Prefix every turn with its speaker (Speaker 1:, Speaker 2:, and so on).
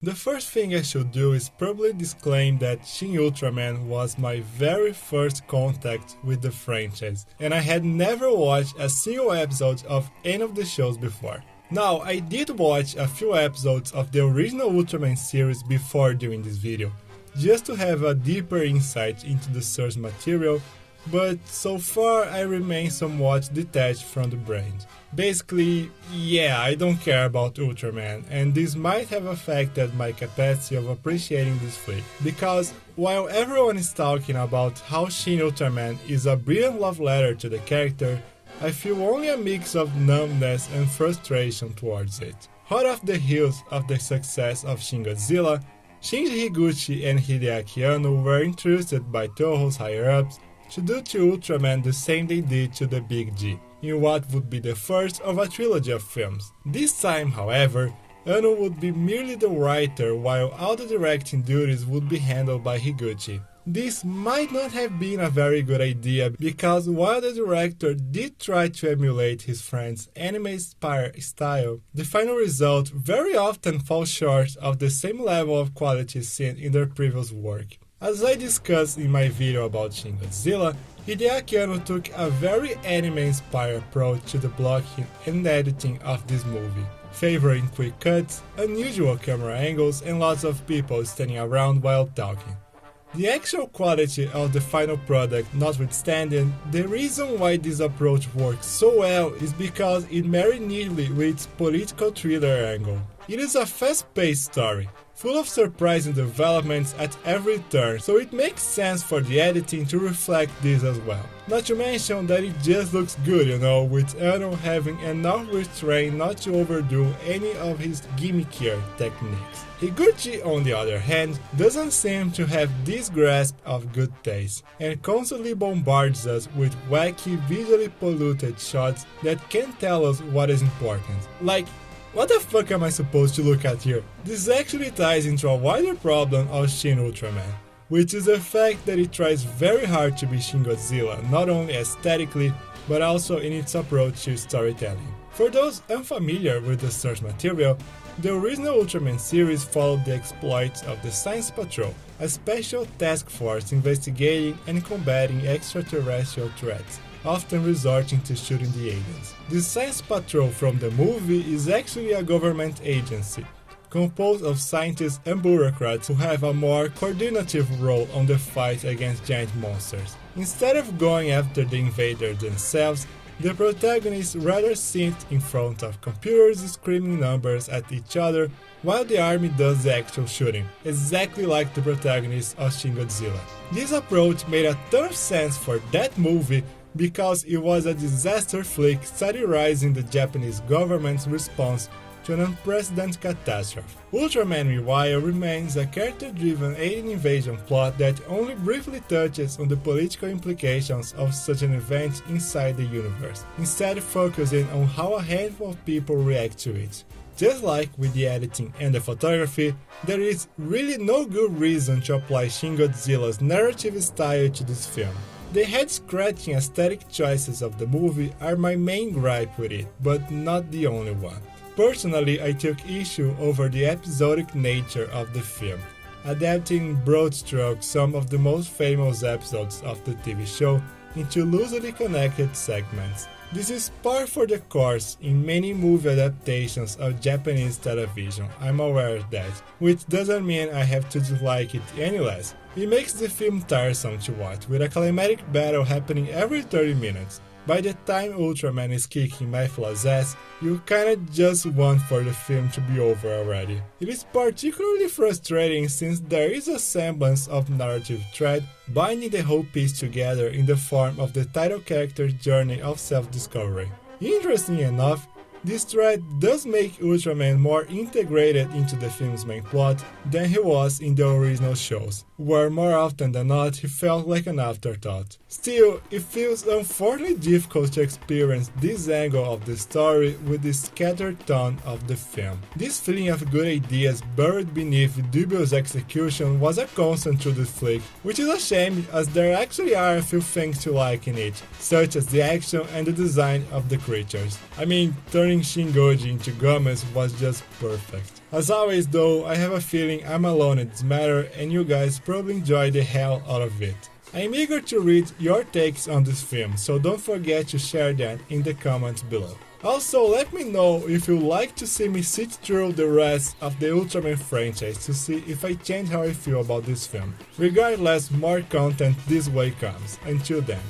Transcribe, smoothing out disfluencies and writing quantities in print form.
Speaker 1: The first thing I should do is probably disclaim that Shin Ultraman was my very first contact with the franchise, and I had never watched a single episode of any of the shows before. Now, I did watch a few episodes of the original Ultraman series before doing this video, just to have a deeper insight into the source material, but so far I remain somewhat detached from the brand. Basically, yeah, I don't care about Ultraman, and this might have affected my capacity of appreciating this flick, because while everyone is talking about how Shin Ultraman is a brilliant love letter to the character, I feel only a mix of numbness and frustration towards it. Hot off the heels of the success of Shin Godzilla, Shinji Higuchi and Hideaki Anno were entrusted by Toho's higher-ups to do to Ultraman the same they did to the Big G, in what would be the first of a trilogy of films. This time, however, Anno would be merely the writer while all the directing duties would be handled by Higuchi. This might not have been a very good idea because while the director did try to emulate his friend's anime-inspired style, the final result very often falls short of the same level of quality seen in their previous work. As I discussed in my video about Shin Godzilla, Hideaki Anno took a very anime-inspired approach to the blocking and editing of this movie, favoring quick cuts, unusual camera angles, and lots of people standing around while talking. The actual quality of the final product notwithstanding, the reason why this approach works so well is because it marries neatly with its political thriller angle. It is a fast-paced story, full of surprising developments at every turn, so it makes sense for the editing to reflect this as well. Not to mention that it just looks good, with Anno having enough restraint not to overdo any of his gimmickier techniques. Higuchi, on the other hand, doesn't seem to have this grasp of good taste, and constantly bombards us with wacky, visually polluted shots that can't tell us what is important. Like, what the fuck am I supposed to look at here? This actually ties into a wider problem of Shin Ultraman, which is the fact that it tries very hard to be Shin Godzilla, not only aesthetically, but also in its approach to storytelling. For those unfamiliar with the source material, the original Ultraman series followed the exploits of the Science Patrol, a special task force investigating and combating extraterrestrial threats, often resorting to shooting the aliens. The Science Patrol from the movie is actually a government agency, composed of scientists and bureaucrats who have a more coordinative role on the fight against giant monsters. Instead of going after the invaders themselves, the protagonists rather sit in front of computers screaming numbers at each other while the army does the actual shooting, exactly like the protagonist of Shin Godzilla. This approach made a ton of sense for that movie because it was a disaster flick satirizing the Japanese government's response to an unprecedented catastrophe. Ultraman meanwhile remains a character-driven alien invasion plot that only briefly touches on the political implications of such an event inside the universe, instead focusing on how a handful of people react to it. Just like with the editing and the photography, there is really no good reason to apply Shin Godzilla's narrative style to this film. The head-scratching aesthetic choices of the movie are my main gripe with it, but not the only one. Personally, I took issue over the episodic nature of the film, adapting in broad strokes some of the most famous episodes of the TV show into loosely connected segments. This is par for the course in many movie adaptations of Japanese television, I'm aware of that, which doesn't mean I have to dislike it any less. It makes the film tiresome to watch, with a climatic battle happening every 30 minutes. By the time Ultraman is kicking Mephula's ass, you kinda just want for the film to be over already. It is particularly frustrating since there is a semblance of narrative thread binding the whole piece together in the form of the title character's journey of self-discovery. Interestingly enough, this thread does make Ultraman more integrated into the film's main plot than he was in the original shows, where more often than not he felt like an afterthought. Still, it feels unfortunately difficult to experience this angle of the story with the scattered tone of the film. This feeling of good ideas buried beneath dubious execution was a constant through the flick, which is a shame as there actually are a few things to like in it, such as the action and the design of the creatures. I mean, turning turning Shin Goji into Gomez was just perfect. As always though, I have a feeling I'm alone in this matter and you guys probably enjoy the hell out of it. I am eager to read your takes on this film, so don't forget to share that in the comments below. Also, let me know if you'd like to see me sit through the rest of the Ultraman franchise to see if I change how I feel about this film. Regardless, more content this way comes. Until then.